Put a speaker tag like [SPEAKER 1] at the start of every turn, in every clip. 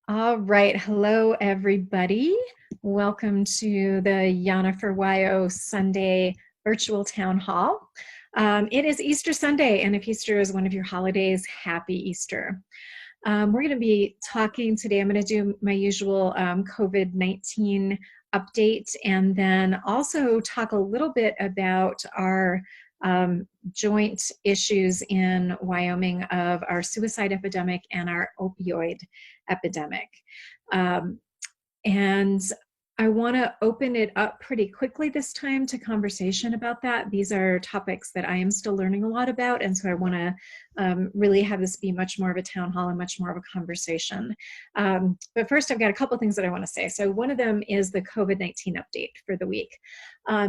[SPEAKER 1] All right. Hello, everybody. Welcome to the Yana for Wyo Sunday virtual town hall. It is Easter Sunday, and if Easter is one of your holidays, happy Easter. We're going to be talking today. I'm going to do my usual COVID-19 update and then also talk a little bit about our joint issues in Wyoming of our suicide epidemic and our opioid epidemic. Um, and I want to open it up pretty quickly this time to conversation about that. These are topics that I am still learning a lot about, and so I want to really have this be much more of a town hall and much more of a conversation. But first, I've got a couple things that I want to say. So one of them is the COVID-19 update for the week.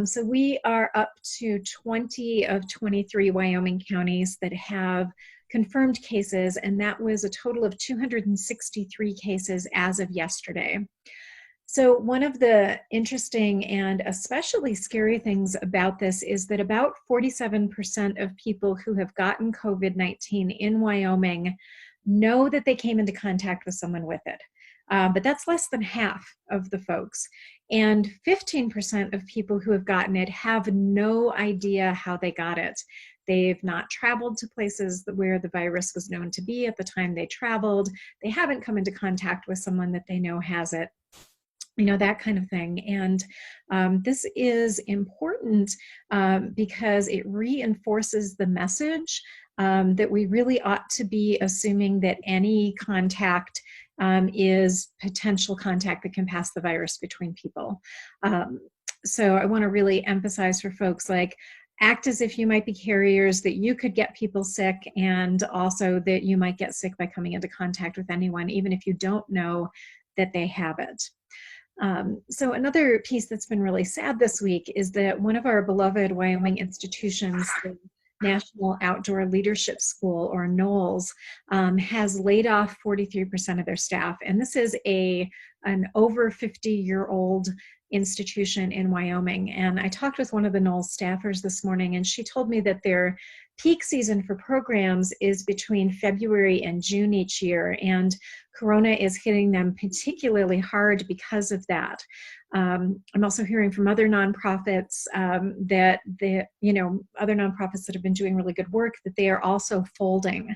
[SPEAKER 1] So we are up to 20 of 23 Wyoming counties that have confirmed cases, and that was a total of 263 cases as of yesterday. So one of the interesting and especially scary things about this is that about 47% of people who have gotten COVID-19 in Wyoming know that they came into contact with someone with it. But that's less than half of the folks. And 15% of people who have gotten it have no idea how they got it. They've not traveled to places where the virus was known to be at the time they traveled. They haven't come into contact with someone that they know has it. That kind of thing. And this is important because it reinforces the message that we really ought to be assuming that any contact is potential contact that can pass the virus between people. So I want to really emphasize for folks, like, act as if you might be carriers, that you could get people sick, and also that you might get sick by coming into contact with anyone, even if you don't know that they have it. So another piece that's been really sad this week is that one of our beloved Wyoming institutions, the National Outdoor Leadership School, or NOLS, has laid off 43% of their staff. And this is an over 50-year-old institution in Wyoming. And I talked with one of the NOLS staffers this morning, and she told me that their peak season for programs is between February and June each year, and Corona is hitting them particularly hard because of that. I'm also hearing from other nonprofits that other nonprofits that have been doing really good work, that they are also folding.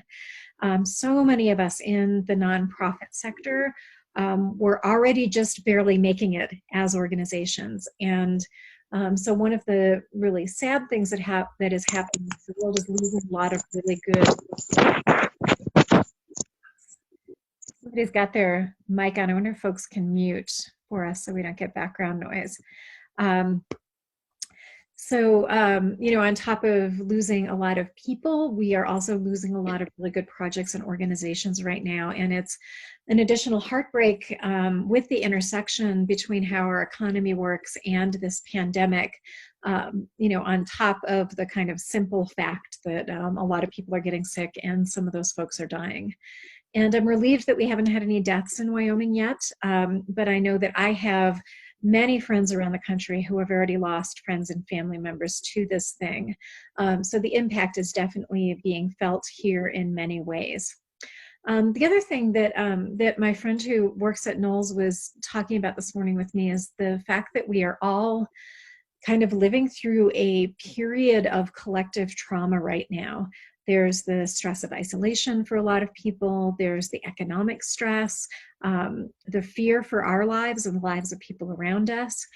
[SPEAKER 1] So many of us in the nonprofit sector were already just barely making it as organizations. And so one of the really sad things that is happening is the world is losing a lot of really good. Somebody's got their mic on. I wonder if folks can mute for us so we don't get background noise. On top of losing a lot of people, we are also losing a lot of really good projects and organizations right now. And it's an additional heartbreak with the intersection between how our economy works and this pandemic, on top of the kind of simple fact that a lot of people are getting sick and some of those folks are dying. And I'm relieved that we haven't had any deaths in Wyoming yet, but I know that I have many friends around the country who have already lost friends and family members to this thing. So the impact is definitely being felt here in many ways. The other thing that my friend who works at Knowles was talking about this morning with me is the fact that we are all kind of living through a period of collective trauma right now. There's the stress of isolation for a lot of people. There's the economic stress, the fear for our lives and the lives of people around us.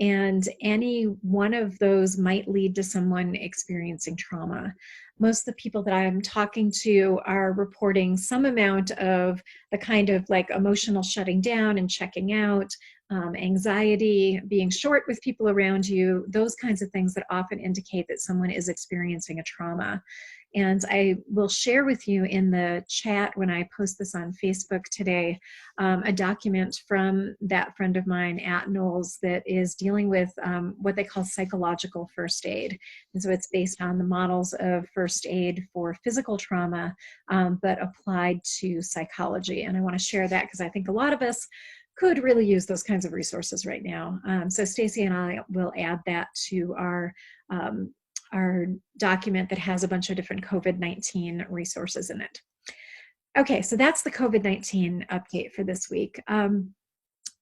[SPEAKER 1] And any one of those might lead to someone experiencing trauma. Most of the people that I'm talking to are reporting some amount of the kind of like emotional shutting down and checking out, anxiety, being short with people around you, those kinds of things that often indicate that someone is experiencing a trauma. And I will share with you in the chat when I post this on Facebook today, a document from that friend of mine at Knowles that is dealing with what they call psychological first aid. And so it's based on the models of first aid for physical trauma, but applied to psychology. And I want to share that because I think a lot of us could really use those kinds of resources right now. So Stacy and I will add that to our document that has a bunch of different COVID-19 resources in it. Okay, so that's the COVID-19 update for this week. I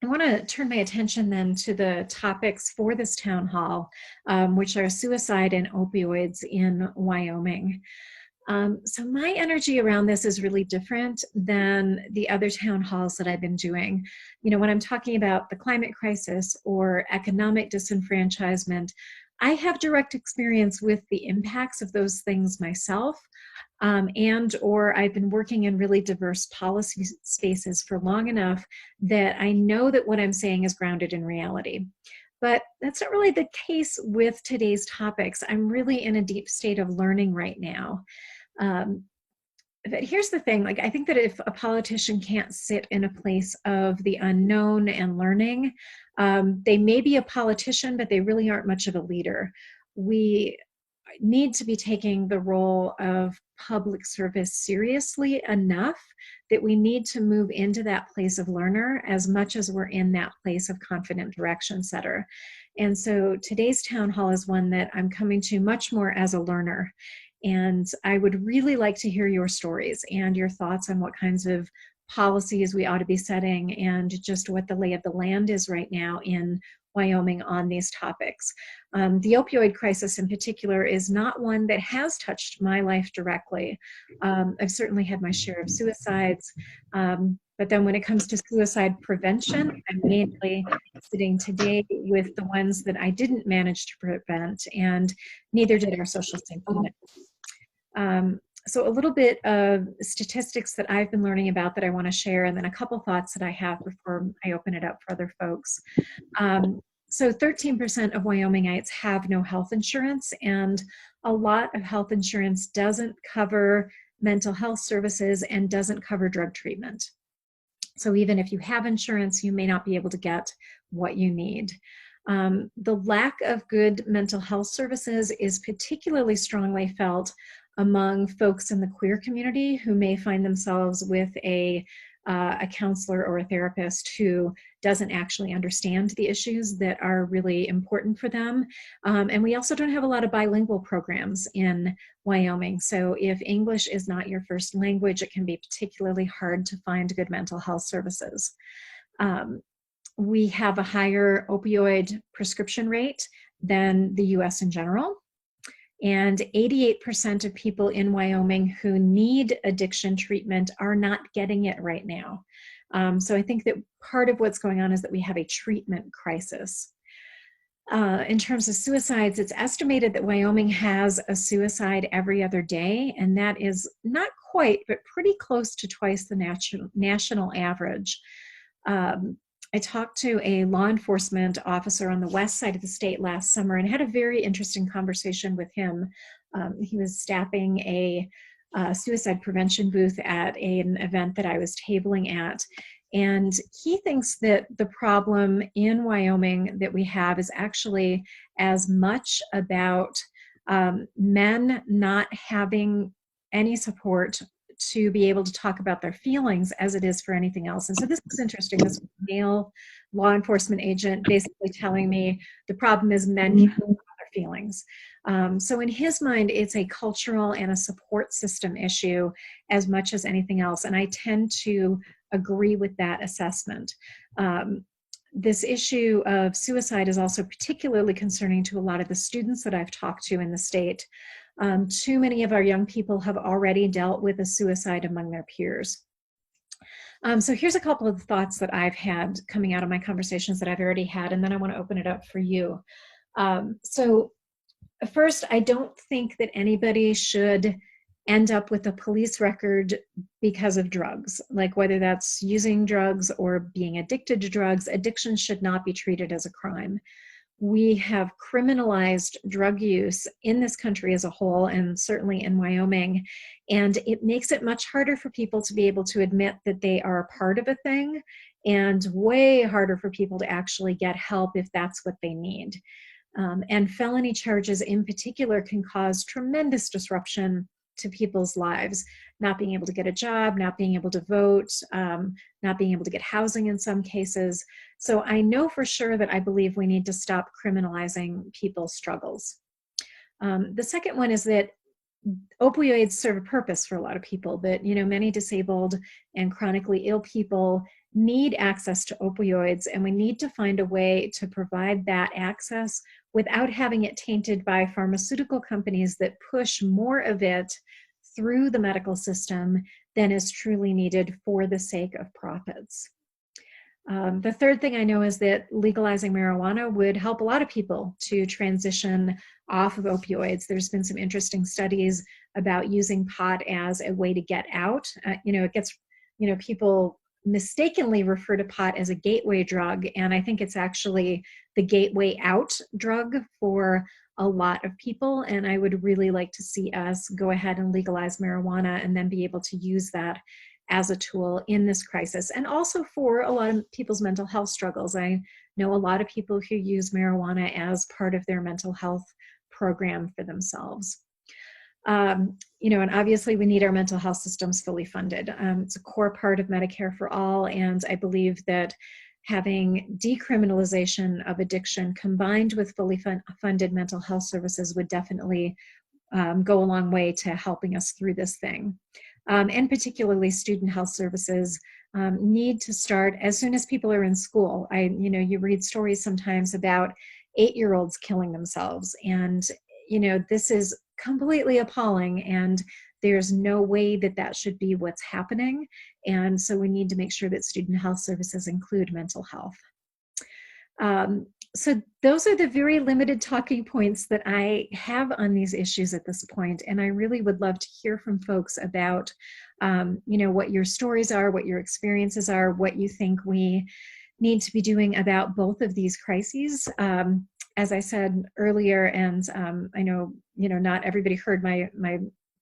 [SPEAKER 1] want to turn my attention then to the topics for this town hall, which are suicide and opioids in Wyoming. So my energy around this is really different than the other town halls that I've been doing. You know, when I'm talking about the climate crisis or economic disenfranchisement, I have direct experience with the impacts of those things myself. And or I've been working in really diverse policy spaces for long enough that I know that what I'm saying is grounded in reality. But that's not really the case with today's topics. I'm really in a deep state of learning right now. Um, but here's the thing, like, I think that if a politician can't sit in a place of the unknown and learning, they may be a politician, but they really aren't much of a leader. We need to be taking the role of public service seriously enough that we need to move into that place of learner as much as we're in that place of confident direction setter. And so today's town hall is one that I'm coming to much more as a learner. And I would really like to hear your stories and your thoughts on what kinds of policies we ought to be setting and just what the lay of the land is right now in Wyoming on these topics. The opioid crisis in particular is not one that has touched my life directly. I've certainly had my share of suicides, but then when it comes to suicide prevention, I'm mainly sitting today with the ones that I didn't manage to prevent, and neither did our social safety net. So a little bit of statistics that I've been learning about that I want to share, and then a couple thoughts that I have before I open it up for other folks. So 13% of Wyomingites have no health insurance, and a lot of health insurance doesn't cover mental health services and doesn't cover drug treatment. So even if you have insurance, you may not be able to get what you need. The lack of good mental health services is particularly strongly felt among folks in the queer community who may find themselves with a counselor or a therapist who doesn't actually understand the issues that are really important for them. And we also don't have a lot of bilingual programs in Wyoming. So if English is not your first language, it can be particularly hard to find good mental health services. We have a higher opioid prescription rate than the US in general. And 88% of people in Wyoming who need addiction treatment are not getting it right now. So I think that part of what's going on is that we have a treatment crisis. In terms of suicides, it's estimated that Wyoming has a suicide every other day, and that is not quite, but pretty close to twice the national average. I talked to a law enforcement officer on the west side of the state last summer and had a very interesting conversation with him. He was staffing a suicide prevention booth at an event that I was tabling at. And he thinks that the problem in Wyoming that we have is actually as much about men not having any support to be able to talk about their feelings as it is for anything else. And so this is interesting. This male law enforcement agent basically telling me the problem is men can't talk about their feelings. So in his mind, it's a cultural and a support system issue as much as anything else. And I tend to agree with that assessment. This issue of suicide is also particularly concerning to a lot of the students that I've talked to in the state. Too many of our young people have already dealt with a suicide among their peers. So here's a couple of thoughts that I've had coming out of my conversations that I've already had, and then I want to open it up for you. So first, I don't think that anybody should end up with a police record because of drugs, like whether that's using drugs or being addicted to drugs. Addiction should not be treated as a crime. We have criminalized drug use in this country as a whole, and certainly in Wyoming, and it makes it much harder for people to be able to admit that they are a part of a thing, and way harder for people to actually get help if that's what they need. And felony charges in particular can cause tremendous disruption to people's lives, not being able to get a job, not being able to vote, not being able to get housing in some cases. So I know for sure that I believe we need to stop criminalizing people's struggles. The second one is that opioids serve a purpose for a lot of people, that, you know, many disabled and chronically ill people need access to opioids, and we need to find a way to provide that access without having it tainted by pharmaceutical companies that push more of it through the medical system than is truly needed for the sake of profits. The third thing I know is that legalizing marijuana would help a lot of people to transition off of opioids. There's been some interesting studies about using pot as a way to get out. You know, it gets, you know, people mistakenly refer to pot as a gateway drug, and I think it's actually the gateway out drug for a lot of people. And I would really like to see us go ahead and legalize marijuana and then be able to use that as a tool in this crisis, and also for a lot of people's mental health struggles. I know a lot of people who use marijuana as part of their mental health program for themselves. You know, and obviously we need our mental health systems fully funded. It's a core part of Medicare for all, and I believe that having decriminalization of addiction combined with fully funded mental health services would definitely go a long way to helping us through this thing. And particularly student health services need to start as soon as people are in school. You know, you read stories sometimes about 8-year-olds killing themselves, and, you know, this is completely appalling, and there's no way that that should be what's happening. And so we need to make sure that student health services include mental health. So those are the very limited talking points that I have on these issues at this point. And I really would love to hear from folks about, you know, what your stories are, what your experiences are, what you think we need to be doing about both of these crises. As I said earlier, and I know, you know, not everybody heard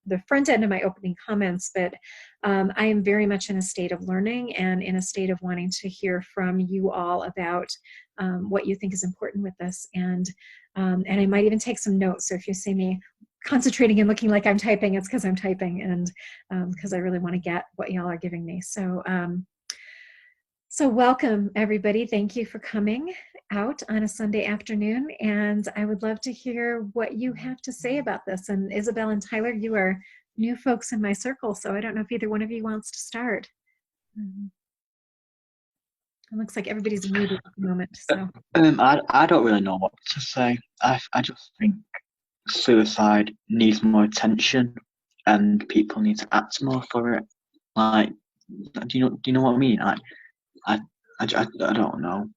[SPEAKER 1] the front end of my opening comments, but I am very much in a state of learning and in a state of wanting to hear from you all about what you think is important with this. And I might even take some notes. So if you see me concentrating and looking like I'm typing, it's because I'm typing, and because I really want to get what y'all are giving me. So, so welcome, everybody. Thank you for coming out on a Sunday afternoon, and I would love to hear what you have to say about this. And Isabel and Tyler, you are new folks in my circle, so I don't know if either one of you wants to start. It looks like everybody's muted at the moment. So
[SPEAKER 2] I don't really know what to say. I just think suicide needs more attention, and people need to act more for it. Like, do you know what I mean? Like, I don't know.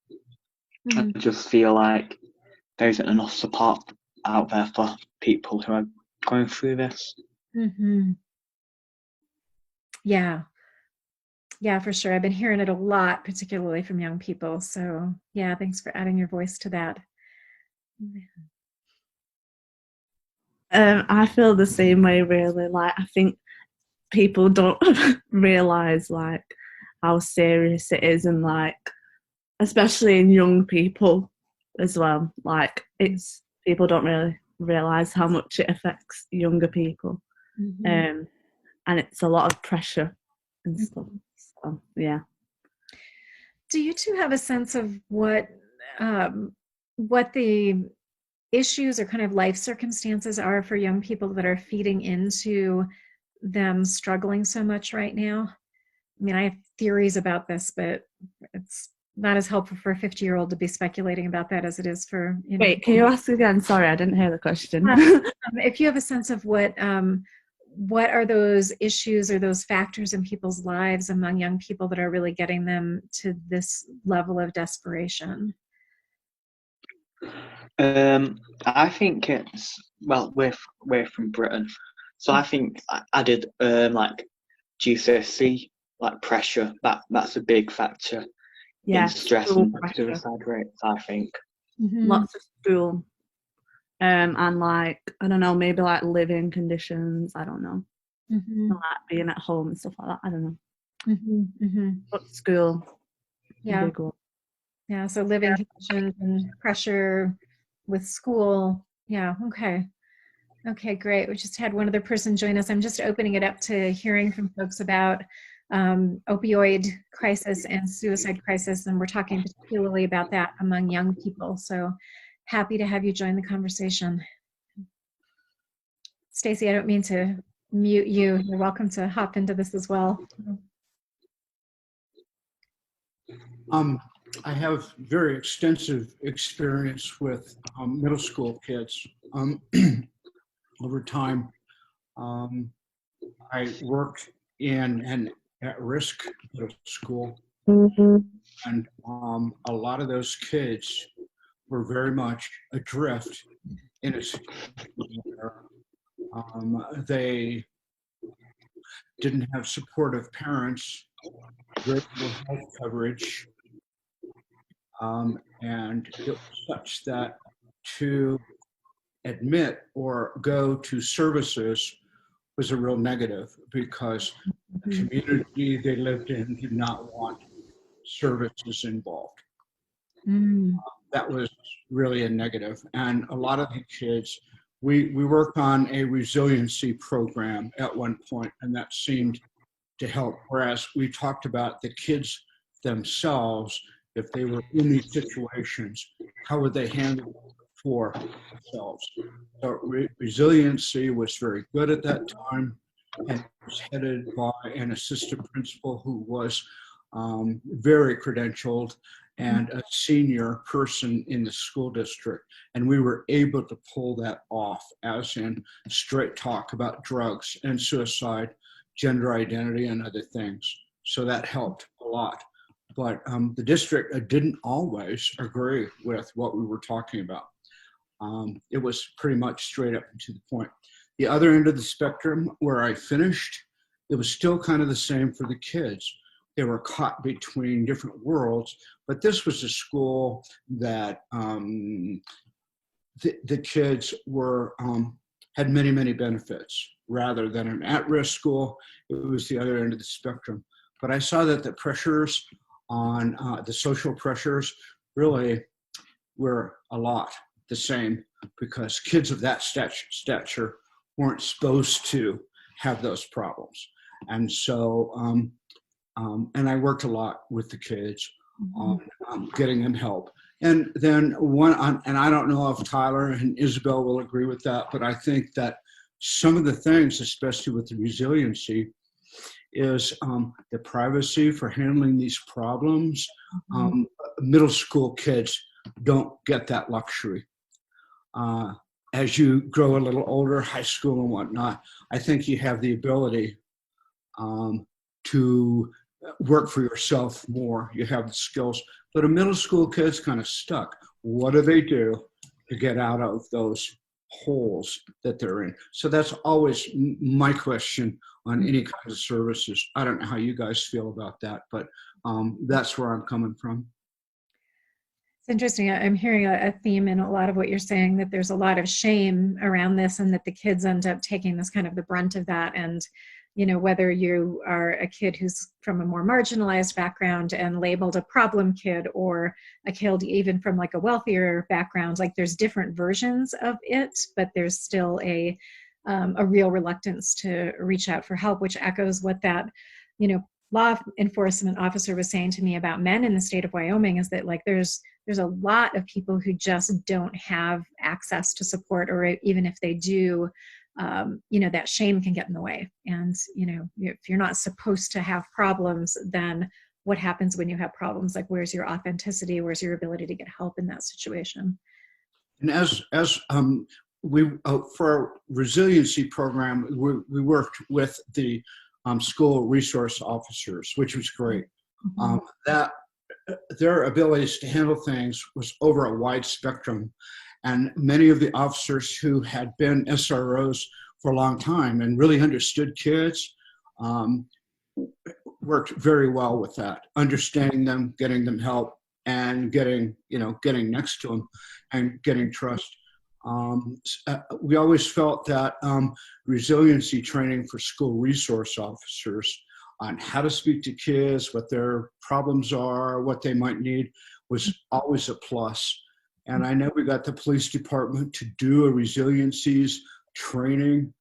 [SPEAKER 2] I just feel like there isn't enough support out there for people who are going through this.
[SPEAKER 1] Yeah, for sure. I've been hearing it a lot, particularly from young people. So yeah, thanks for adding your voice to that.
[SPEAKER 3] I feel the same way, really. Like, I think people don't realize like how serious it is, and like, especially in young people as well. Like, it's, people don't really realize how much it affects younger people. And it's a lot of pressure and stuff. So yeah.
[SPEAKER 1] Do you two have a sense of what the issues or kind of life circumstances are for young people that are feeding into them struggling so much right now? I mean, I have theories about this, but it's not as helpful for a 50-year-old to be speculating about that as it is for, you know.
[SPEAKER 3] Wait, can you ask again? Sorry, I didn't hear the question.
[SPEAKER 1] If you have a sense of what are those issues or those factors in people's lives among young people that are really getting them to this level of desperation?
[SPEAKER 2] I think it's, well, we're from Britain, so I think I did like GCSE, like pressure. That's a big factor in stress and suicide rates, I think.
[SPEAKER 3] Lots of school, and like, I don't know, maybe like living conditions. I don't know, and like being at home and stuff like that. I don't know. But school, big one.
[SPEAKER 1] Yeah. So living conditions and pressure with school. Yeah. Okay, great. We just had one other person join us. I'm just opening it up to hearing from folks about opioid crisis and suicide crisis, and we're talking particularly about that among young people. So happy to have you join the conversation. Stacy, I don't mean to mute you. You're welcome to hop into this as well.
[SPEAKER 4] I have very extensive experience with middle school kids. Over time, I worked in an at-risk middle school, and a lot of those kids were very much adrift in a situation where they didn't have supportive parents, very little health coverage, and it was such that to admit or go to services was a real negative because the community they lived in did not want services involved. That was really a negative. And a lot of the kids, we worked on a resiliency program at one point, and that seemed to help. Whereas we talked about the kids themselves, if they were in these situations, how would they handle it for themselves? So resiliency was very good at that time, and it was headed by an assistant principal who was very credentialed and a senior person in the school district. And we were able to pull that off, as in straight talk about drugs and suicide, gender identity, and other things. So that helped a lot. But the district didn't always agree with what we were talking about. It was pretty much straight up and to the point. The other end of the spectrum, where I finished, it was still kind of the same for the kids. They were caught between different worlds, but this was a school that the kids were had many, many benefits. Rather than an at-risk school, it was the other end of the spectrum. But I saw that the pressures on the social pressures really were a lot the same, because kids of that stature weren't supposed to have those problems. And so, and I worked a lot with the kids on getting them help. And then and I don't know if Tyler and Isabel will agree with that, but I think that some of the things, especially with the resiliency, is the privacy for handling these problems. Middle school kids don't get that luxury. As you grow a little older, high school and whatnot, I think you have the ability to work for yourself more. You have the skills. But a middle school kid's kind of stuck. What do they do to get out of those holes that they're in? So that's always my question on any kind of services. I don't know how you guys feel about that, but that's where I'm coming from.
[SPEAKER 1] It's interesting. I'm hearing a theme in a lot of what you're saying, that there's a lot of shame around this, and that the kids end up taking this kind of the brunt of that. And, you know, whether you are a kid who's from a more marginalized background and labeled a problem kid, or a kid even from like a wealthier background, like there's different versions of it, but there's still a real reluctance to reach out for help, which echoes what that, you know, law enforcement officer was saying to me about men in the state of Wyoming, is that like there's a lot of people who just don't have access to support, or even if they do, you know, that shame can get in the way. And, you know, if you're not supposed to have problems, then what happens when you have problems? Like, where's your authenticity? Where's your ability to get help in that situation?
[SPEAKER 4] And as we, for our resiliency program, we worked with the school resource officers, which was great. That their abilities to handle things was over a wide spectrum. And many of the officers who had been SROs for a long time and really understood kids worked very well with that, understanding them, getting them help, and getting next to them and getting trust. We always felt that resiliency training for school resource officers on how to speak to kids, what their problems are, what they might need, was always a plus. And I know we got the police department to do a resiliencies training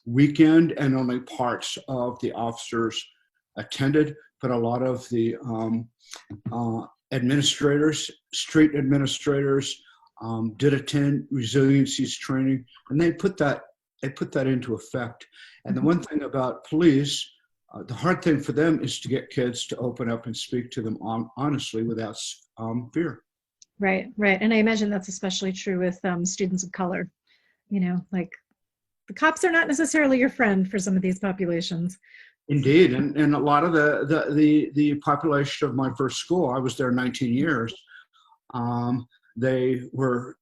[SPEAKER 4] weekend, and only parts of the officers attended, but a lot of the administrators, street administrators, did attend resiliencies training, and they put that they put that into effect. And the one thing about police, the hard thing for them is to get kids to open up and speak to them honestly without fear.
[SPEAKER 1] Right, right. And I imagine that's especially true with students of color. You know, like the cops are not necessarily your friend for some of these populations.
[SPEAKER 4] Indeed, and a lot of the population of my first school, I was there 19 years. They were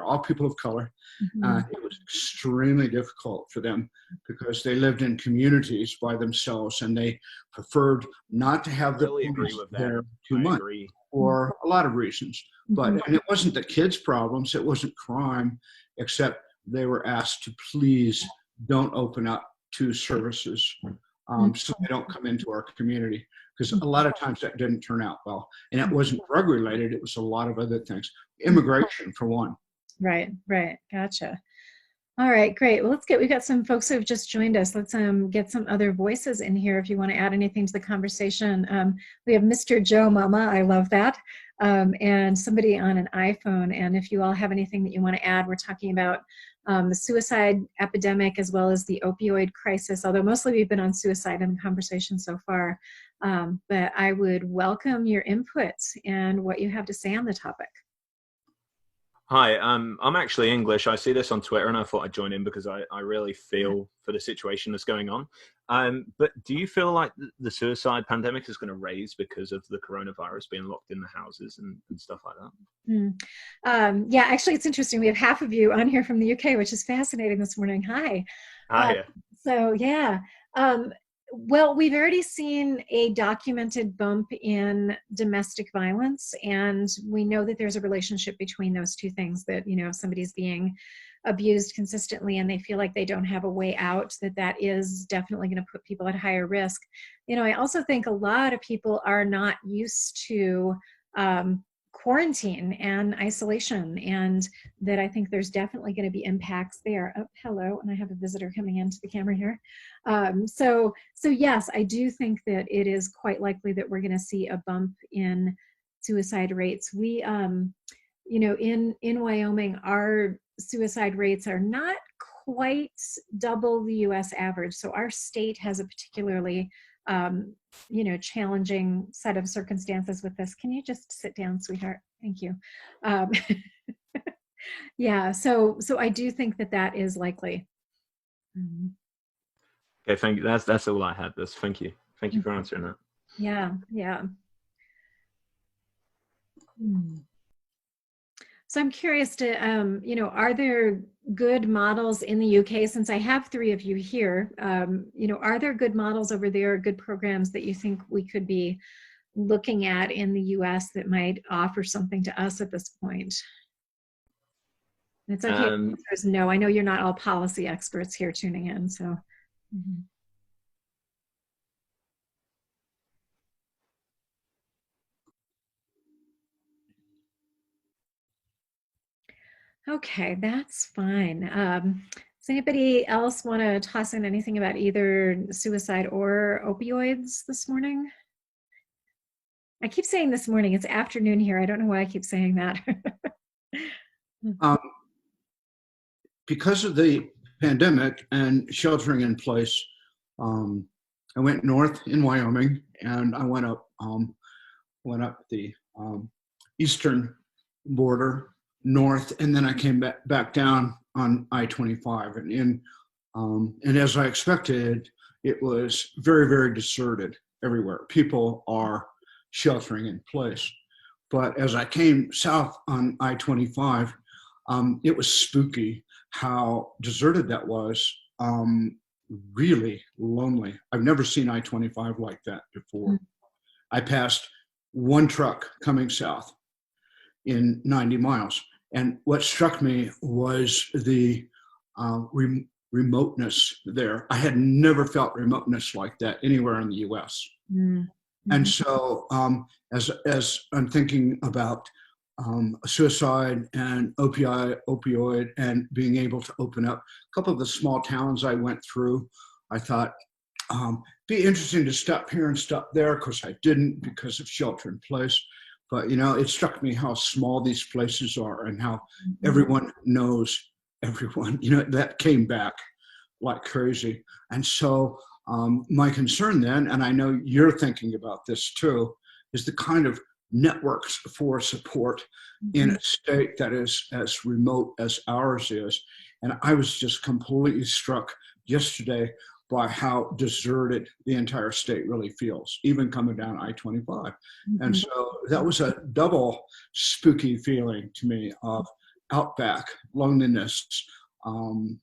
[SPEAKER 4] all people of color. It was extremely difficult for them because they lived in communities by themselves, and they preferred not to have the police there too much for a lot of reasons. But and it wasn't the kids' problems; it wasn't crime, except they were asked to please don't open up to services. So they don't come into our community, because a lot of times that didn't turn out well. And it wasn't drug related, it was a lot of other things. Immigration, for one.
[SPEAKER 1] Right, right. Gotcha. All right, great. Well, we've got some folks who have just joined us. Let's get some other voices in here if you want to add anything to the conversation. We have Mr. Joe Mama, I love that, and somebody on an iPhone. And if you all have anything that you want to add, we're talking about the suicide epidemic as well as the opioid crisis, although mostly we've been on suicide in the conversation so far. But I would welcome your input and what you have to say on the topic.
[SPEAKER 5] Hi, I'm actually English. I see this on Twitter and I thought I'd join in because I really feel for the situation that's going on. But do you feel like the suicide pandemic is going to raise because of the coronavirus being locked in the houses and stuff like that?
[SPEAKER 1] Yeah, actually, it's interesting. We have half of you on here from the UK, which is fascinating this morning. Hi.
[SPEAKER 5] Hi.
[SPEAKER 1] So, yeah. Well, we've already seen a documented bump in domestic violence, and we know that there's a relationship between those two things, that, you know, if somebody's being abused consistently and they feel like they don't have a way out, that is definitely going to put people at higher risk. You know, I also think a lot of people are not used to quarantine and isolation, and that I think there's definitely going to be impacts there. Oh, hello, and I have a visitor coming into the camera here. So yes, I do think that it is quite likely that we're going to see a bump in suicide rates. We, you know, in Wyoming, our suicide rates are not quite double the U.S. average. So our state has a particularly you know, challenging set of circumstances with this. Can you just sit down, sweetheart? Thank you. Yeah, so I do think that is likely.
[SPEAKER 5] Okay, thank you. That's all I had. Thank you for answering that.
[SPEAKER 1] Yeah, yeah. So I'm curious to, you know, are there good models in the UK, since I have three of you here, you know, are there good models over there, good programs that you think we could be looking at in the US that might offer something to us at this point? It's okay if there's no, I know you're not all policy experts here tuning in, so. Okay, that's fine. Does anybody else want to toss in anything about either suicide or opioids this morning? I keep saying this morning, it's afternoon here. I don't know why I keep saying that.
[SPEAKER 4] Because of the pandemic and sheltering in place, I went north in Wyoming, and I went up the eastern border north, and then I came back down on I-25, and as I expected, it was very, very deserted everywhere. People are sheltering in place. But as I came south on I-25, it was spooky how deserted that was. Really lonely. I've never seen I-25 like that before. I passed one truck coming south in 90 miles. And what struck me was the remoteness there. I had never felt remoteness like that anywhere in the US. And so as I'm thinking about suicide and opioid and being able to open up a couple of the small towns I went through, I thought, be interesting to stop here and stop there. Of course, I didn't because of shelter in place. But, you know, it struck me how small these places are and how everyone knows everyone. You know, that came back. like crazy. And so my concern then, and I know you're thinking about this too, is the kind of networks for support in a state that is as remote as ours is. And I was just completely struck yesterday by how deserted the entire state really feels, even coming down I-25. And so that was a double spooky feeling to me of outback, loneliness,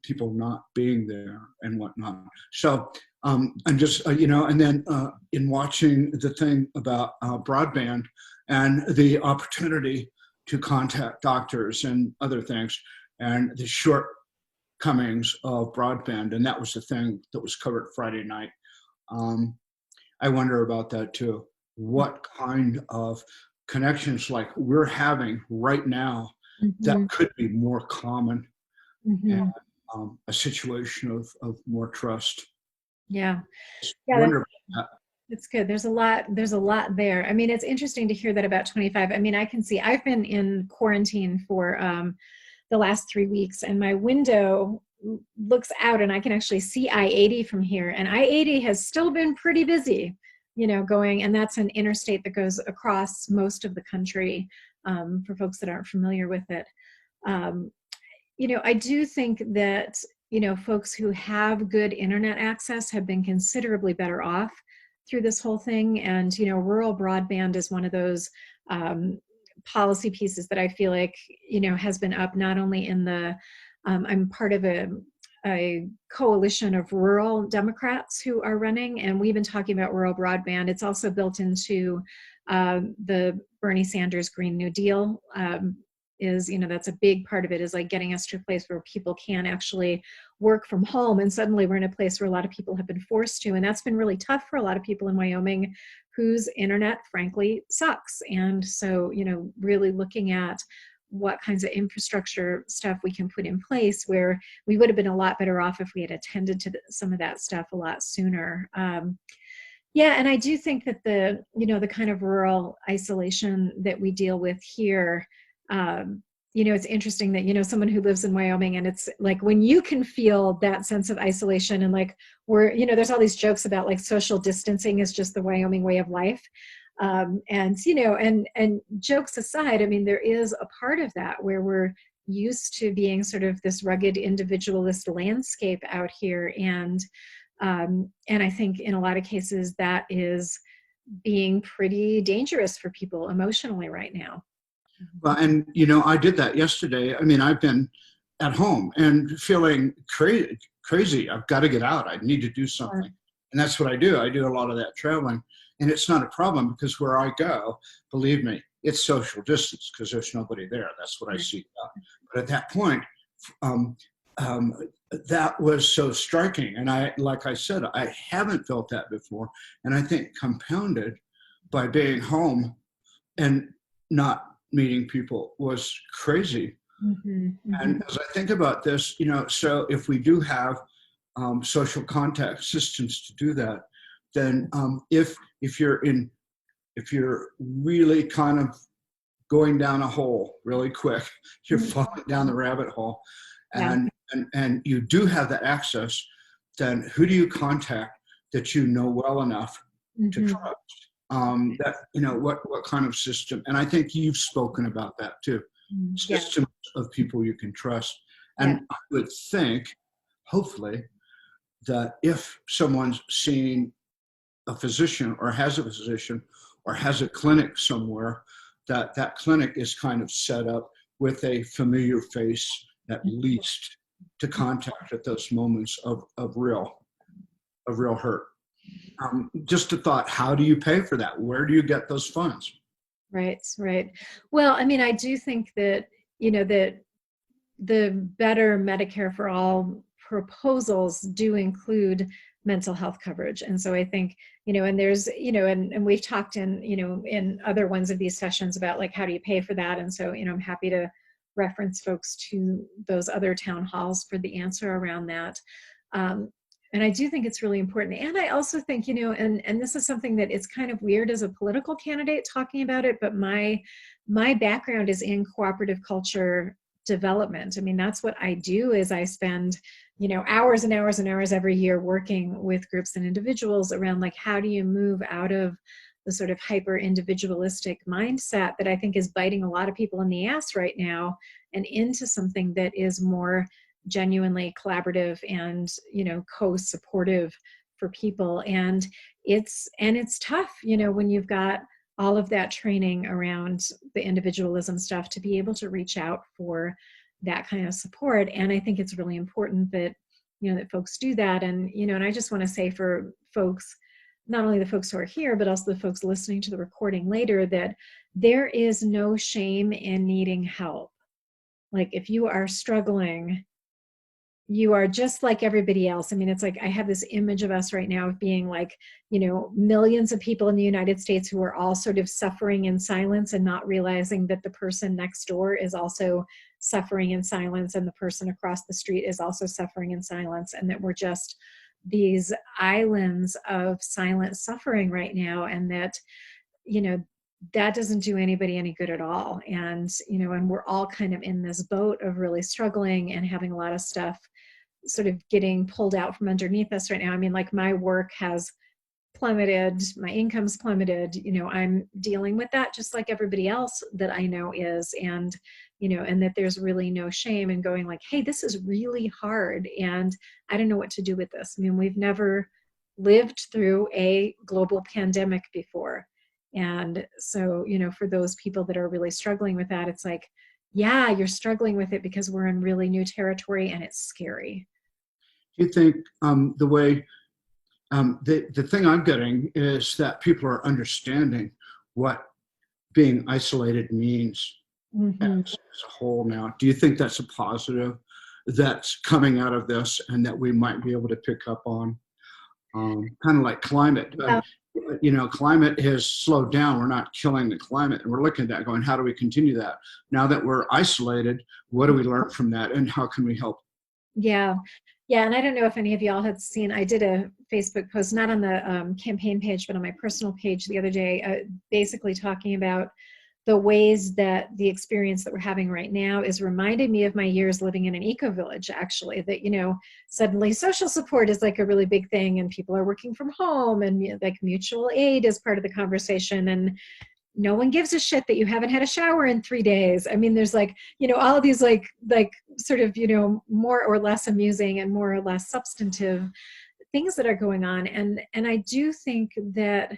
[SPEAKER 4] people not being there and whatnot. So and just, and then in watching the thing about broadband and the opportunity to contact doctors and other things, and the shortcomings of broadband, and that was the thing that was covered Friday night. I wonder about that too. What kind of connections like we're having right now that could be more common, and a situation of more trust.
[SPEAKER 1] Yeah.
[SPEAKER 4] Wonder
[SPEAKER 1] It's good. There's a lot there. I mean, it's interesting to hear that about 25. I mean, I can see I've been in quarantine for the last 3 weeks, and my window looks out and I can actually see I-80 from here. And I-80 has still been pretty busy, going, and that's an interstate that goes across most of the country, for folks that aren't familiar with it. I do think that, folks who have good internet access have been considerably better off through this whole thing. And, rural broadband is one of those policy pieces that I feel like, has been up not only in the, I'm part of a coalition of rural Democrats who are running, and we've been talking about rural broadband. It's also built into the Bernie Sanders Green New Deal. That's a big part of it, is like getting us to a place where people can actually work from home. And suddenly we're in a place where a lot of people have been forced to, and that's been really tough for a lot of people in Wyoming whose internet frankly sucks. And so, really looking at what kinds of infrastructure stuff we can put in place, where we would have been a lot better off if we had attended to some of that stuff a lot sooner. Yeah, and I do think that the kind of rural isolation that we deal with here, it's interesting that, someone who lives in Wyoming, and it's like when you can feel that sense of isolation, and like there's all these jokes about like social distancing is just the Wyoming way of life. And jokes aside, I mean, there is a part of that where we're used to being sort of this rugged individualist landscape out here. And I think in a lot of cases that is being pretty dangerous for people emotionally right now.
[SPEAKER 4] Well, and I did that yesterday. I mean, I've been at home and feeling crazy. I've got to get out. I need to do something. Sure. And that's what I do. I do a lot of that traveling. And it's not a problem because where I go, believe me, it's social distance because there's nobody there. That's what I seek out. But at that point, that was so striking. And like I said, I haven't felt that before. And I think compounded by being home and not meeting people was crazy. And as I think about this, so if we do have social contact systems to do that, then if you're really kind of going down a hole really quick, you're falling down the rabbit hole, and you do have that access, then who do you contact that you know well enough to trust? That what kind of system, and I think you've spoken about that too. Systems of people you can trust, and I would think, hopefully, that if someone's seeing a physician or has a physician or has a clinic somewhere, that clinic is kind of set up with a familiar face at least to contact at those moments of real hurt. Just a thought, how do you pay for that? Where do you get those funds?
[SPEAKER 1] Right. Well, I mean, I do think that, that the better Medicare for all proposals do include mental health coverage. And so I think, and there's, and we've talked in other ones of these sessions about like, how do you pay for that? And so, I'm happy to reference folks to those other town halls for the answer around that. And I do think it's really important. And I also think, and this is something that it's kind of weird as a political candidate talking about it, but my background is in cooperative culture development. I mean, that's what I do, is I spend hours and hours and hours every year working with groups and individuals around like, how do you move out of the sort of hyper individualistic mindset that I think is biting a lot of people in the ass right now, and into something that is more genuinely collaborative and, co-supportive for people. And it's tough, when you've got all of that training around the individualism stuff, to be able to reach out for that kind of support. And I think it's really important that, that folks do that. And, and I just want to say for folks, not only the folks who are here, but also the folks listening to the recording later, that there is no shame in needing help. Like, if you are struggling, you are just like everybody else. I mean, it's like, I have this image of us right now of being like, millions of people in the United States who are all sort of suffering in silence and not realizing that the person next door is also suffering in silence, and the person across the street is also suffering in silence, and that we're just these islands of silent suffering right now, and that, that doesn't do anybody any good at all. And, and we're all kind of in this boat of really struggling and having a lot of stuff sort of getting pulled out from underneath us right now. I mean, like, my work has plummeted, my income's plummeted, I'm dealing with that just like everybody else that I know is. And, and that there's really no shame in going like, hey, this is really hard and I don't know what to do with this. I mean, we've never lived through a global pandemic before. And so, for those people that are really struggling with that, it's like, yeah, you're struggling with it because we're in really new territory and it's scary.
[SPEAKER 4] Do you think the way, the thing I'm getting is that people are understanding what being isolated means as a whole now? Do you think that's a positive that's coming out of this and that we might be able to pick up on? Kind of like climate. Climate has slowed down. We're not killing the climate, and we're looking at that going, how do we continue that? Now that we're isolated, what do we learn from that, and how can we help?
[SPEAKER 1] Yeah. And I don't know if any of y'all had seen, I did a Facebook post, not on the campaign page, but on my personal page the other day, basically talking about the ways that the experience that we're having right now is reminding me of my years living in an eco-village, actually, that, suddenly social support is like a really big thing, and people are working from home, and like mutual aid is part of the conversation, and no one gives a shit that you haven't had a shower in 3 days. I mean, there's like, all of these like sort of, more or less amusing and more or less substantive things that are going on. And I do think that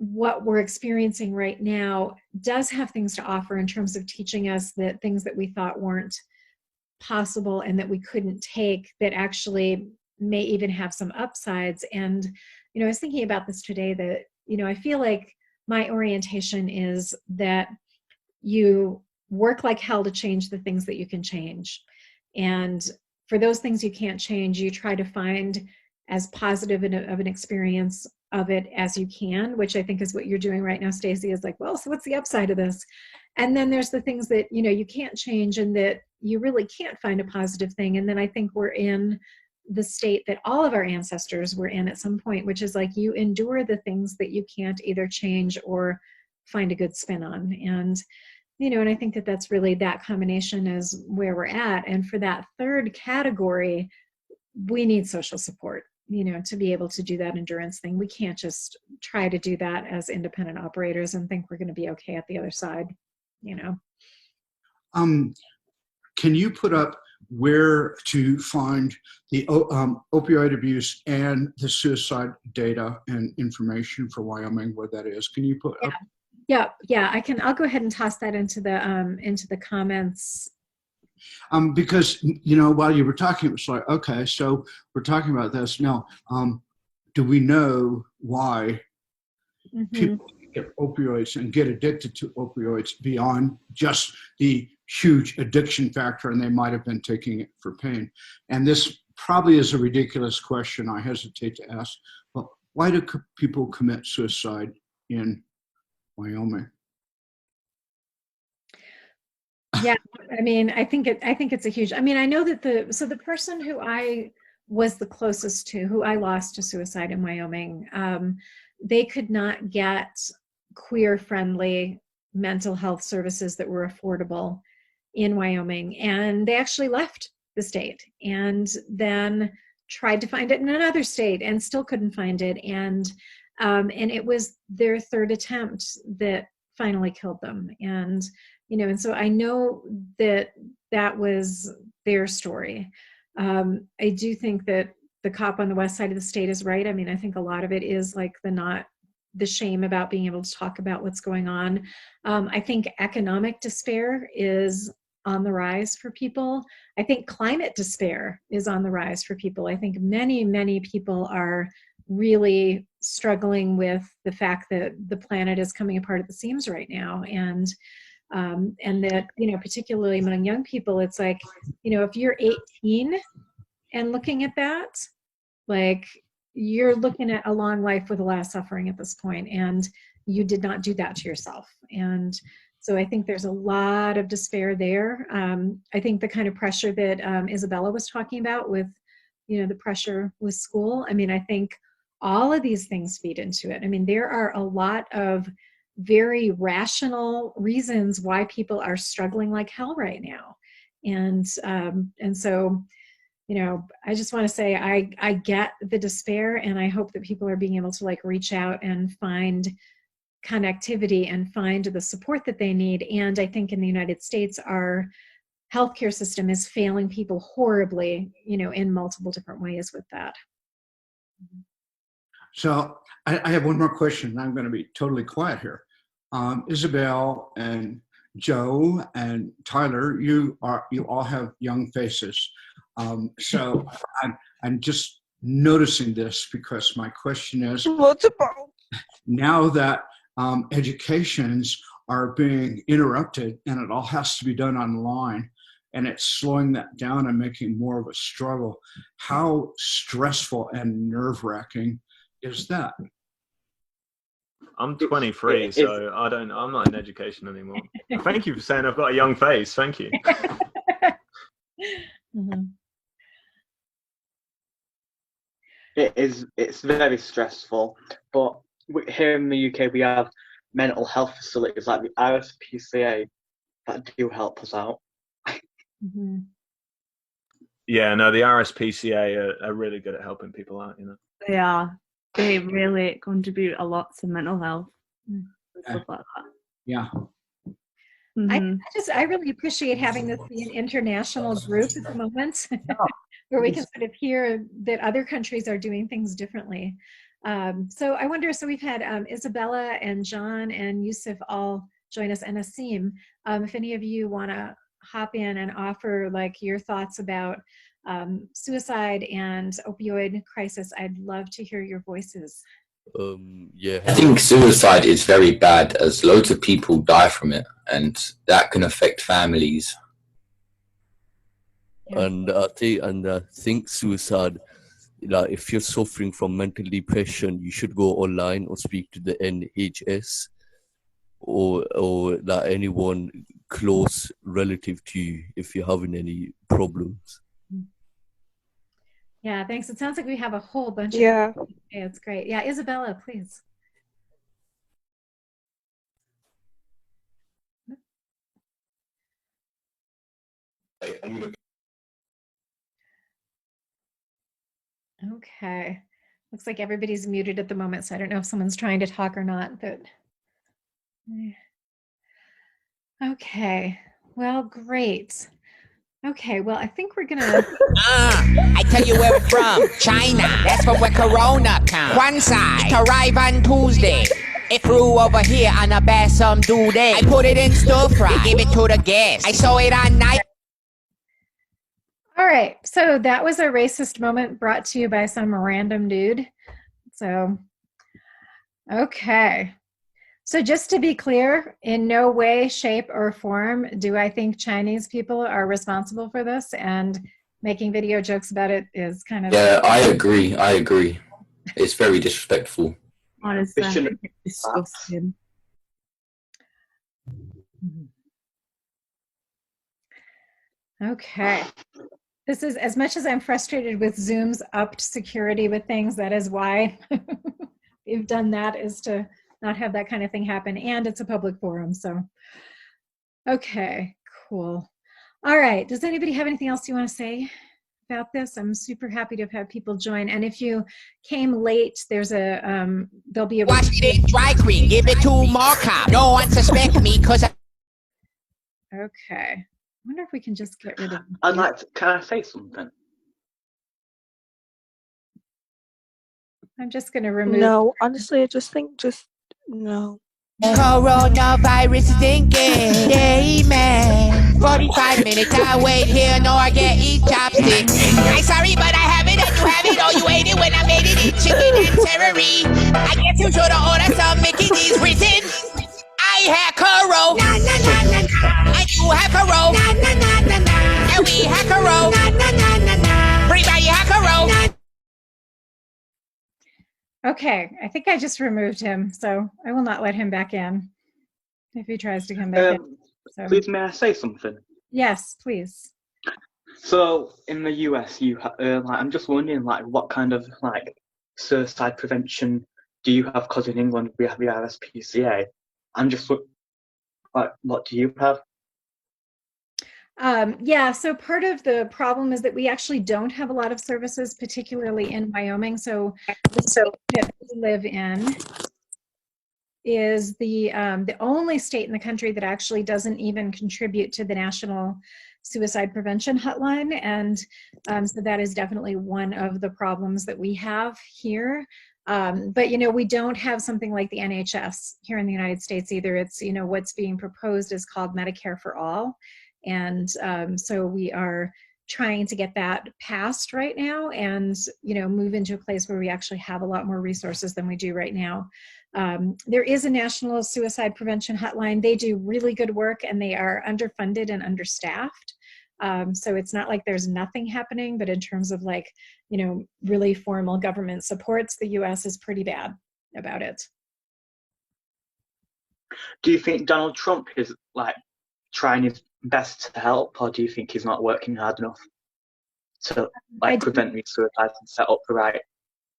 [SPEAKER 1] what we're experiencing right now does have things to offer in terms of teaching us that things that we thought weren't possible and that we couldn't take, that actually may even have some upsides. And, I was thinking about this today, that, I feel like my orientation is that you work like hell to change the things that you can change. And for those things you can't change, you try to find as positive of an experience of it as you can, which I think is what you're doing right now, Stacy, is like, well, so what's the upside of this? And then there's the things that, you can't change and that you really can't find a positive thing. And then I think we're in the state that all of our ancestors were in at some point, which is like, you endure the things that you can't either change or find a good spin on. And, and I think that that's really, that combination is where we're at. And for that third category, we need social support, to be able to do that endurance thing. We can't just try to do that as independent operators and think we're going to be okay at the other side,
[SPEAKER 4] Can you put up where to find the opioid abuse and the suicide data and information for Wyoming, where that is? Can you put up?
[SPEAKER 1] Yeah, I can. I'll go ahead and toss that into the comments.
[SPEAKER 4] Because, while you were talking, it was like, okay, so we're talking about this now. Do we know why people get opioids and get addicted to opioids beyond just the huge addiction factor, and they might have been taking it for pain? And this probably is a ridiculous question, I hesitate to ask, but why do people commit suicide in Wyoming?
[SPEAKER 1] Yeah, I mean, I think it's a huge, I mean, I know that the person who I was the closest to, who I lost to suicide in Wyoming, they could not get queer-friendly mental health services that were affordable in Wyoming, and they actually left the state, and then tried to find it in another state and still couldn't find it. And it was their third attempt that finally killed them. And, and so I know that that was their story. I do think that the cop on the west side of the state is right. I mean, I think a lot of it is like the shame about being able to talk about what's going on. I think economic despair is on the rise for people. I think climate despair is on the rise for people. I think many, many people are really struggling with the fact that the planet is coming apart at the seams right now. And that, particularly among young people, it's like, if you're 18 and looking at that, like, you're looking at a long life with a lot of suffering at this point, and you did not do that to yourself. And so I think there's a lot of despair there. I think the kind of pressure that Isabella was talking about with, the pressure with school, I mean, I think all of these things feed into it. I mean, there are a lot of very rational reasons why people are struggling like hell right now. And so, I just want to say I get the despair, and I hope that people are being able to like reach out and find connectivity and find the support that they need. And I think in the United States, our healthcare system is failing people horribly, in multiple different ways with that.
[SPEAKER 4] So I have one more question. I'm going to be totally quiet here. Isabel and Joe and Tyler, you all have young faces. So I'm just noticing this because my question is,
[SPEAKER 6] What's about?
[SPEAKER 4] Now that educations are being interrupted and it all has to be done online, and it's slowing that down and making more of a struggle, how stressful and nerve-wracking is that?
[SPEAKER 5] I'm 23, so I'm not in education anymore. Thank you for saying I've got a young face. Thank you.
[SPEAKER 1] Mm-hmm.
[SPEAKER 2] It's very stressful, but here in the UK we have mental health facilities like the RSPCA that do help us out.
[SPEAKER 1] Mm-hmm.
[SPEAKER 5] Yeah, no, the RSPCA are really good at helping people out,
[SPEAKER 3] They are. They really contribute a lot to mental health and stuff like that.
[SPEAKER 4] Yeah.
[SPEAKER 3] Mm-hmm.
[SPEAKER 1] I really appreciate having this be an international group at the moment, where we can sort of hear that other countries are doing things differently. So I wonder, so we've had Isabella and John and Yusuf all join us, and Asim. If any of you want to hop in and offer like your thoughts about suicide and opioid crisis, I'd love to hear your voices.
[SPEAKER 7] Yeah, I think suicide is very bad as loads of people die from it, and that can affect families.
[SPEAKER 1] Yeah.
[SPEAKER 6] And I think suicide, like if you're suffering from mental depression, you should go online or speak to the NHS or like anyone close relative to you if you're having any problems.
[SPEAKER 1] Yeah, thanks. It sounds like we have a whole bunch of
[SPEAKER 8] Yeah.
[SPEAKER 1] Yeah, it's great. Yeah, Isabella, please. Okay. Looks like everybody's muted at the moment, so I don't know if someone's trying to talk or not, but okay. Well, great. Okay, well, I think we're gonna
[SPEAKER 9] I tell you where we're from. China. That's from where Corona comes. One side. It arrived on Tuesday. It flew over here on a bad some due day. I put it in stir fry. Give it to the guests. I saw it on night.
[SPEAKER 1] All right, so that was a racist moment brought to you by some random dude. So, okay. So just to be clear, in no way, shape, or form do I think Chinese people are responsible for this, and making video jokes about it is kind of...
[SPEAKER 7] Yeah, I agree. It's very disrespectful.
[SPEAKER 3] Honestly, I think it's disgusting.
[SPEAKER 1] Okay. This is, as much as I'm frustrated with Zoom's upped security with things, that is why we've done that, is to not have that kind of thing happen. And it's a public forum, so. Okay, cool. All right. Does anybody have anything else you want to say about this? I'm super happy to have people join. And if you came late, there's there'll be a
[SPEAKER 9] Wash it in dry clean, give it to more cop. No one suspect me because
[SPEAKER 1] Okay. I wonder if we can just get rid of.
[SPEAKER 2] Can I say something?
[SPEAKER 1] I'm just going to remove.
[SPEAKER 8] No, honestly, I just think no.
[SPEAKER 9] coronavirus thinking. Hey man, 45 minutes I wait here, no I get eat chopstick. I'm sorry, but I have it and you have it, or you ate it when I made it in chicken and celery. I guess you should have ordered some Mickey D's risen. I had coro, and you had coro, and we had coro. Everybody had coro.
[SPEAKER 1] Okay. I think I just removed him, so I will not let him back in if he tries to come back in. So.
[SPEAKER 2] Please, may I say something?
[SPEAKER 1] Yes, please.
[SPEAKER 2] So in the US, I'm just wondering, what kind of suicide prevention do you have? Because in England we have the RSPCA. I'm just what do you have?
[SPEAKER 1] Yeah, so part of the problem is that we actually don't have a lot of services, particularly in Wyoming. So the state that we live in is the only state in the country that actually doesn't even contribute to the National Suicide Prevention Hotline. And so that is definitely one of the problems that we have here. But, we don't have something like the NHS here in the United States either. It's, what's being proposed is called Medicare for All. And so we are trying to get that passed right now and, move into a place where we actually have a lot more resources than we do right now. There is a National Suicide Prevention Hotline. They do really good work and they are underfunded and understaffed. So it's not like there's nothing happening, but in terms of really formal government supports, the US is pretty bad about it.
[SPEAKER 2] Do you think Donald Trump is trying his best to help, or do you think he's not working hard enough to prevent these suicides and set up the right?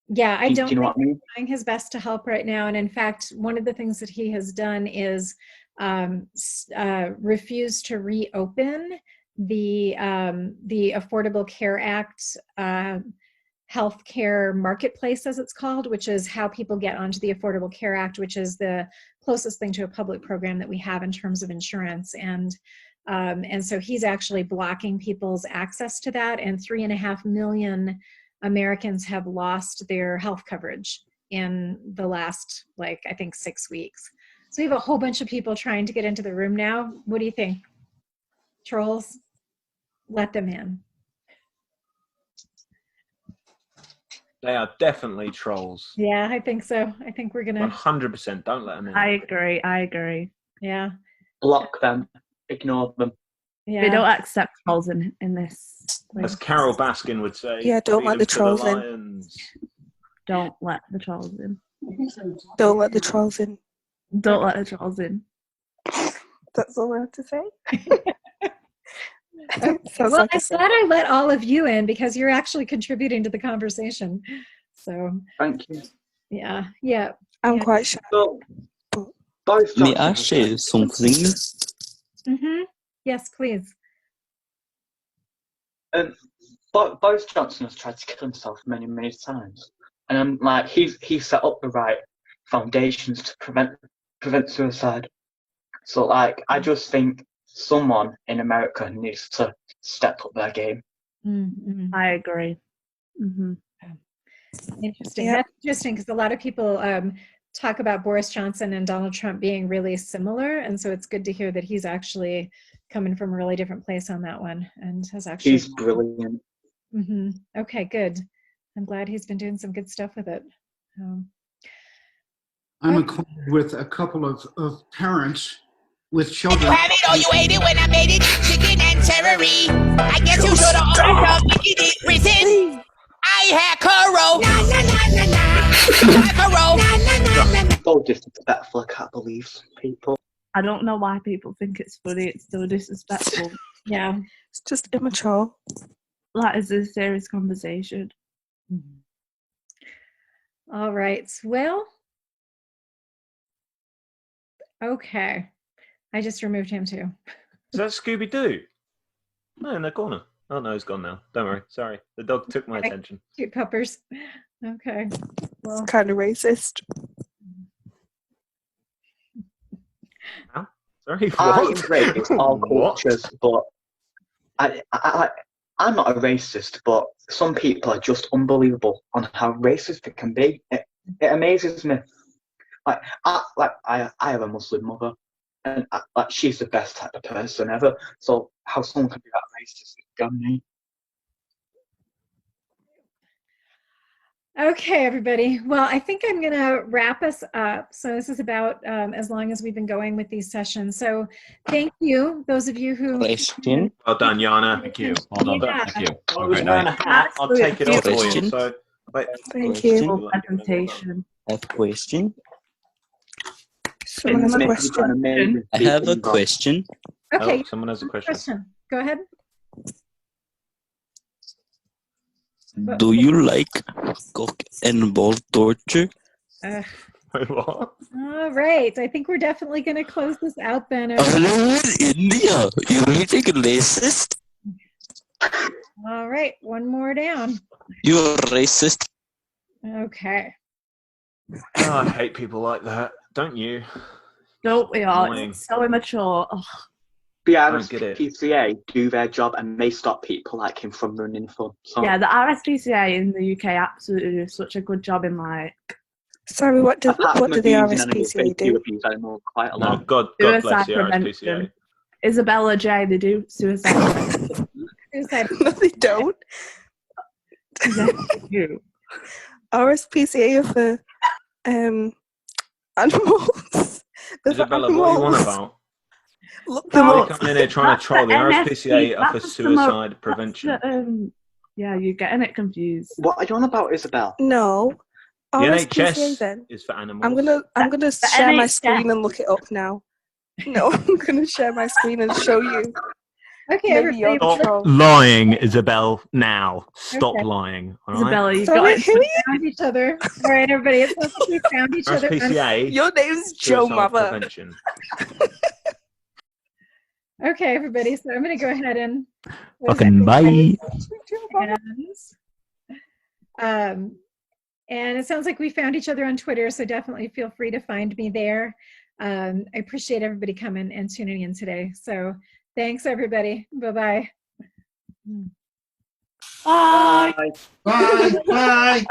[SPEAKER 1] Yeah, I don't
[SPEAKER 2] do you know
[SPEAKER 1] think
[SPEAKER 2] what I mean?
[SPEAKER 1] he's trying his best to help right now. And in fact, one of the things that he has done is refuse to reopen the Affordable Care Act healthcare marketplace, as it's called, which is how people get onto the Affordable Care Act, which is the closest thing to a public program that we have in terms of insurance. And so he's actually blocking people's access to that. And 3.5 million Americans have lost their health coverage in the last, I think 6 weeks. So we have a whole bunch of people trying to get into the room now. What do you think? Trolls? Let them in.
[SPEAKER 5] They are definitely trolls.
[SPEAKER 1] Yeah, I think so. I think we're gonna
[SPEAKER 5] 100%. Don't let them in.
[SPEAKER 3] I agree.
[SPEAKER 1] Yeah.
[SPEAKER 2] Block them. Ignore them.
[SPEAKER 1] Yeah.
[SPEAKER 3] They don't accept trolls in this place.
[SPEAKER 5] As Carol Baskin would say.
[SPEAKER 8] Yeah, don't
[SPEAKER 5] feed
[SPEAKER 8] let
[SPEAKER 5] them
[SPEAKER 8] the
[SPEAKER 5] to
[SPEAKER 8] trolls in.
[SPEAKER 5] lions.
[SPEAKER 3] Don't let the trolls in.
[SPEAKER 8] Don't let the trolls in.
[SPEAKER 3] Don't let the trolls in.
[SPEAKER 8] That's all I have to say.
[SPEAKER 1] Well, I'm glad I let all of you in because you're actually contributing to the conversation. So
[SPEAKER 2] thank you.
[SPEAKER 1] Yeah.
[SPEAKER 8] I'm quite shy.
[SPEAKER 2] So, both
[SPEAKER 6] May I share something?
[SPEAKER 1] Mm-hmm. Yes, please.
[SPEAKER 2] Boris Johnson has tried to kill himself many, many times, and he's set up the right foundations to prevent suicide. So I just think someone in America needs to step up their game.
[SPEAKER 1] Mm-hmm.
[SPEAKER 3] I agree. Mm-hmm.
[SPEAKER 1] Interesting.
[SPEAKER 8] Yep.
[SPEAKER 1] That's interesting because a lot of people talk about Boris Johnson and Donald Trump being really similar, and so it's good to hear that he's actually coming from a really different place on that one and has actually.
[SPEAKER 2] He's brilliant.
[SPEAKER 1] Mm-hmm. Okay, good. I'm glad he's been doing some good stuff with it.
[SPEAKER 4] I'm acquainted with a couple of parents with children.
[SPEAKER 9] You have it or you ate it when I made it in chicken and celery. I guess you should have ordered some Mickey D's risen. I had coro.
[SPEAKER 2] So disrespectful. I can't believe people.
[SPEAKER 3] I don't know why people think it's funny. It's so disrespectful.
[SPEAKER 1] Yeah.
[SPEAKER 8] It's just immature.
[SPEAKER 3] That is a serious conversation.
[SPEAKER 1] All right. Well, okay. I just removed him too.
[SPEAKER 5] Is that Scooby-Doo? No, in the corner. Oh no, he's gone now. Don't worry. Sorry, the dog took my attention.
[SPEAKER 1] Cute puppers. Okay. Well,
[SPEAKER 8] Kind of racist.
[SPEAKER 5] How? Sorry,
[SPEAKER 2] I
[SPEAKER 5] what?
[SPEAKER 2] embrace all
[SPEAKER 5] What?
[SPEAKER 2] cultures, but I'm not a racist, but some people are just unbelievable on how racist they can be. It amazes me. I have a Muslim mother, and she's the best type of person ever. So how someone can be that racist is beyond me.
[SPEAKER 1] okay, everybody. Well, I think I'm going to wrap us up. So this is about as long as we've been going with these sessions. So thank you, those of you who.
[SPEAKER 10] Question.
[SPEAKER 5] Well done, Yana.
[SPEAKER 11] Thank you. Well done.
[SPEAKER 1] Yeah.
[SPEAKER 11] Thank you.
[SPEAKER 5] I was
[SPEAKER 11] Great
[SPEAKER 5] wearing a
[SPEAKER 11] night.
[SPEAKER 5] hat. I'll take it off for you.
[SPEAKER 10] Question.
[SPEAKER 5] So, wait.
[SPEAKER 8] Thank you.
[SPEAKER 10] Question.
[SPEAKER 3] Presentation.
[SPEAKER 10] I have a question.
[SPEAKER 8] Someone has a
[SPEAKER 2] You've got an
[SPEAKER 8] question.
[SPEAKER 2] amazing
[SPEAKER 10] I have a
[SPEAKER 2] speaking voice.
[SPEAKER 10] question.
[SPEAKER 1] Okay.
[SPEAKER 5] Oh, someone has a question.
[SPEAKER 1] Go ahead.
[SPEAKER 10] Do you like cock and ball torture?
[SPEAKER 1] Uh,
[SPEAKER 5] Wait, what?
[SPEAKER 1] all right. I think we're definitely going to close this out then.
[SPEAKER 10] Hello, India. You really racist?
[SPEAKER 1] All right. One more down.
[SPEAKER 10] You're racist.
[SPEAKER 1] Okay.
[SPEAKER 5] Oh, I hate people like that. Don't you?
[SPEAKER 3] Don't we all?
[SPEAKER 5] Annoying.
[SPEAKER 3] It's so immature. Oh,
[SPEAKER 2] The
[SPEAKER 5] don't get it.
[SPEAKER 2] RSPCA do their job and may stop people like him from running for. So
[SPEAKER 3] yeah, the RSPCA in the UK absolutely do such a good job in like
[SPEAKER 8] Sorry, what do
[SPEAKER 2] apart from
[SPEAKER 8] the
[SPEAKER 2] abusing animals, they
[SPEAKER 8] RSPCA
[SPEAKER 2] do
[SPEAKER 8] do?
[SPEAKER 2] abuse animals quite a
[SPEAKER 5] Oh,
[SPEAKER 2] lot.
[SPEAKER 5] God
[SPEAKER 3] suicide
[SPEAKER 5] bless the
[SPEAKER 3] prevention.
[SPEAKER 5] RSPCA.
[SPEAKER 3] Isabella J. They do suicide prevention.
[SPEAKER 1] Suicide.
[SPEAKER 8] No, they don't.
[SPEAKER 3] Yes, they do.
[SPEAKER 8] RSPCA are for animals. They're for
[SPEAKER 5] Isabella, what are you on
[SPEAKER 8] animals.
[SPEAKER 5] about?
[SPEAKER 8] Look them
[SPEAKER 5] Why are you
[SPEAKER 8] up.
[SPEAKER 5] coming in here trying to
[SPEAKER 3] That's
[SPEAKER 5] troll? The
[SPEAKER 3] the
[SPEAKER 5] RSPCA are for
[SPEAKER 3] that's the mo-
[SPEAKER 5] suicide
[SPEAKER 3] that's
[SPEAKER 5] prevention.
[SPEAKER 3] the, yeah, you're getting it confused.
[SPEAKER 2] What are you on about, Isabel?
[SPEAKER 8] No.
[SPEAKER 5] The
[SPEAKER 8] RSPCA
[SPEAKER 5] NHS
[SPEAKER 8] then.
[SPEAKER 5] is for animals.
[SPEAKER 8] I'm gonna share my
[SPEAKER 3] NHS.
[SPEAKER 8] screen and look it up now. No, I'm gonna share my screen and show you.
[SPEAKER 1] Okay,
[SPEAKER 8] Maybe you're
[SPEAKER 1] everybody.
[SPEAKER 8] the troll.
[SPEAKER 5] lying, Isabel. Now, stop
[SPEAKER 1] Okay.
[SPEAKER 5] lying. All right.
[SPEAKER 3] Isabella, you
[SPEAKER 8] Sorry,
[SPEAKER 3] got
[SPEAKER 8] who
[SPEAKER 3] it.
[SPEAKER 8] are you?
[SPEAKER 1] Found each other. All right, everybody. It's like we found each other.
[SPEAKER 5] RSPCA.
[SPEAKER 8] Your name's Joe
[SPEAKER 5] suicide
[SPEAKER 8] Mother.
[SPEAKER 5] prevention.
[SPEAKER 1] Okay, everybody. So I'm going to go ahead and.
[SPEAKER 5] Fucking bye.
[SPEAKER 1] And it sounds like we found each other on Twitter, so definitely feel free to find me there. I appreciate everybody coming and tuning in today. So thanks, everybody. Bye-bye.
[SPEAKER 3] Bye.
[SPEAKER 4] Bye. Bye.